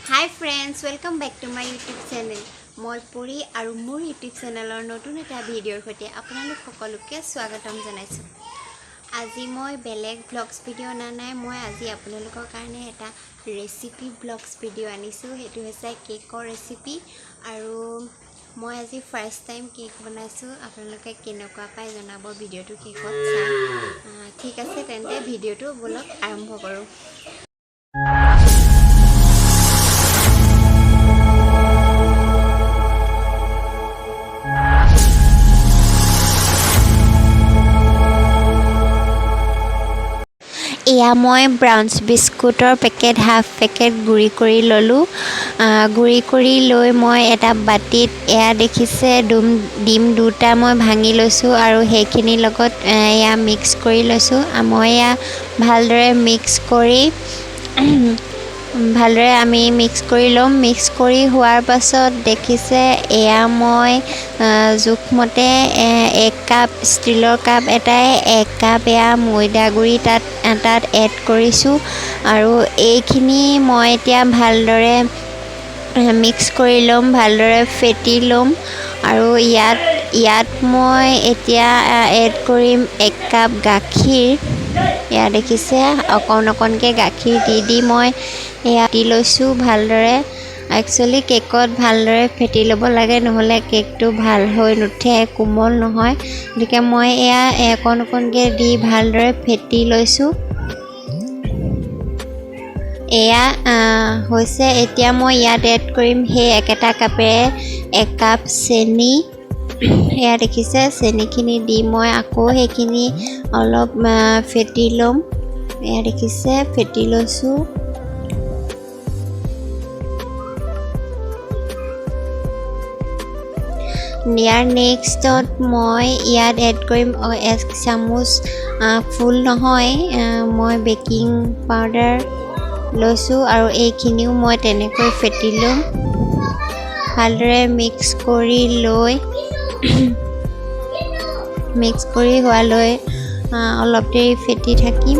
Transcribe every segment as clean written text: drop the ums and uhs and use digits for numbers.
Hi friends, welcome back to my YouTube channel. মই পুৰি আৰু মোৰ YouTube চেনেলৰ নতুন এটা ভিডিঅ'ৰ সৈতে আপোনালোক সকলোকে স্বাগতম জনাইছো। আজি মই বেলেগ ব্লগছ ভিডিঅ' নাই মই আজি আপোনালোকৰ কাৰণে এটা ৰেচিপি ব্লগছ ভিডিঅ' আনিছো। হেতু হৈছে কেকৰ ৰেচিপি আৰু মই আজি ফাৰ্ষ্ট টাইম কেক বনাইছো। আপোনালোকে কেনেকুৱা পাই জনাব ভিডিঅ'টো কেকত চাই। ঠিক আছে তেন্তে ভিডিঅ'টো বলক আৰম্ভ কৰো। এয়া মই ব্ৰাউন্স বিস্কুটৰ পেকেট হাফ পেকেট গুড়ি কৰি ললো। গুড়ি কৰি লৈ মই এটা বাটিত এয়া দেখিছে ডিম দুটা মই ভাঙি লৈছো আৰু সেইখিনি লগত এয়া মিক্স কৰি লৈছো। মই এয়া ভালদৰে মিক্স কৰি লম। মিক্স কৰি হোৱাৰ পাছত দেখিছে এয়া মই জোখমতে 1 কাপ ষ্টিলৰ কাপ এটাই 1 কাপ এয়া ময়দা গুড়ি তাত এড কৰিছো আৰু এইখিনি মই এতিয়া ভালদৰে মিক্স কৰি লম, ভালদৰে ফেটি লম আৰু ইয়াত মই এতিয়া এড কৰিম 1 কাপ গাখীৰ। এয়া দেখিছে অকণকে গাখীৰ দি মই এয়া দি লৈছো ভালদৰে। একচুয়ালি কেকত ভালদৰে ফেটি ল'ব লাগে, নহলে কেকটো ভাল হৈ নুঠে, কোমল নহয়। গতিকে মই এয়া অকণকে দি ভালদৰে ফেটি লৈছো। এয়া হৈছে এতিয়া মই ইয়াত এড কৰিম সেই একেটা কাপেৰে 1 কাপ চেনি। এয়া দেখিছে চেনিখিনি দি মই আকৌ সেইখিনি অলপ ফেটি লম। এয়া দেখিছে ফেটি লৈছো। ইয়াৰ নেক্সটত মই ইয়াত এড কৰিম 1 চামুচ ফুল নহয়, মই বেকিং পাউডাৰ লৈছো আৰু এইখিনিও মই তেনেকৈ ফেটি লম। ভালদৰে মিক্স কৰি হোৱালৈ অলপ দেৰি ফেটি থাকিম।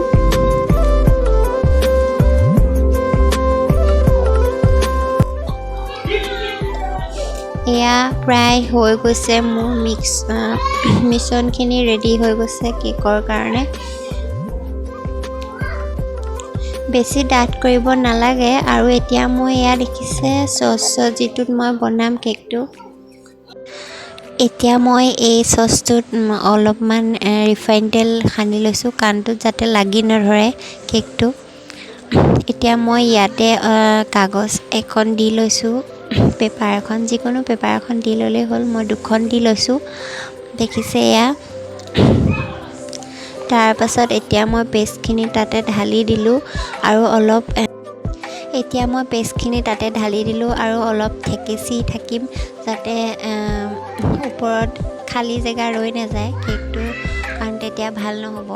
এয়া প্ৰায় হৈ গৈছে, মোৰ মিশ্ৰণখিনি ৰেডি হৈ গৈছে কেকৰ কাৰণে। বেছি ডাঠ কৰিব নালাগে আৰু এতিয়া মই এয়া দেখিছে চচ যিটোত মই বনাম কেকটো। এতিয়া মই এই চচটোত অলপমান ৰিফাইন তেল সানি লৈছো কাণটোত যাতে লাগি নধৰে কেকটো। এতিয়া মই ইয়াতে কাগজ এখন দি লৈছো, পেপাৰ এখন, যিকোনো পেপাৰ এখন দি ল'লেই হ'ল। মই 2খন দি লৈছো দেখিছে এয়া। তাৰ পাছত এতিয়া মই পেষ্টখিনি তাতে ঢালি দিলো আৰু অলপ থেকেচি থাকিম যাতে ওপৰত খালী জেগা ৰৈ নাযায় কেকটো, কাৰণ তেতিয়া ভাল নহ'ব।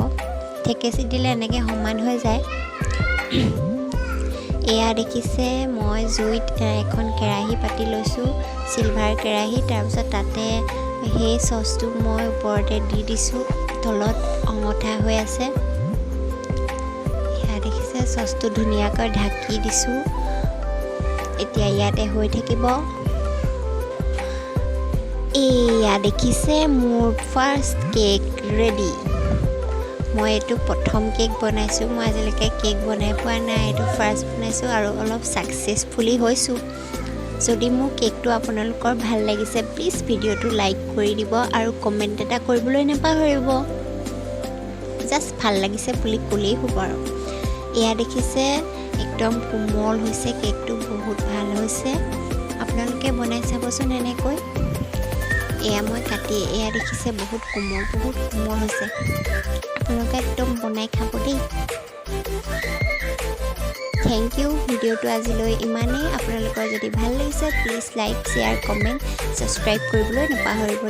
থেকেচি দিলে এনেকৈ সমান হৈ যায়। এয়া দেখিছে মই জুইত এখন কেৰাহী পাতি লৈছো, চিলভাৰ কেৰাহী। তাৰপিছত তাতে সেই চচটো মই ওপৰতে দি দিছো, তলত অঙঠা হৈ আছে। এয়া দেখিছে চচটো ধুনীয়াকৈ ঢাকি দিছো। এতিয়া ইয়াতে হৈ থাকিব। এয়া দেখিছে মোৰ ফাৰ্ষ্ট কেক ৰেডি। মই এইটো প্ৰথম কেক বনাইছো, মই আজিলৈকে কেক বনাই পোৱা নাই, এইটো ফাৰ্ষ্ট বনাইছো আৰু অলপ ছাকচেছফুলি হৈছো। যদি মোৰ কেকটো আপোনালোকৰ ভাল লাগিছে প্লিজ ভিডিঅ'টো লাইক কৰি দিব আৰু কমেণ্ট এটা কৰিবলৈ নাপাহৰিব। জাষ্ট ভাল লাগিছে বুলি ক'লেই হ'ব আৰু। এয়া দেখিছে একদম কোমল হৈছে কেকটো, বহুত ভাল হৈছে। আপোনালোকে বনাই চাবচোন এনেকৈ। এয়া মই কাটি এয়া দেখিছে বহুত কোমল হৈছে। আপোনালোকে একদম বনাই খাব দেই। Thank you. ভিডিঅ'টো আজিলৈ ইমানেই। আপোনালোকৰ যদি ভাল লাগিছে please like, share, comment, subscribe কৰিবলৈ নাপাহৰিব।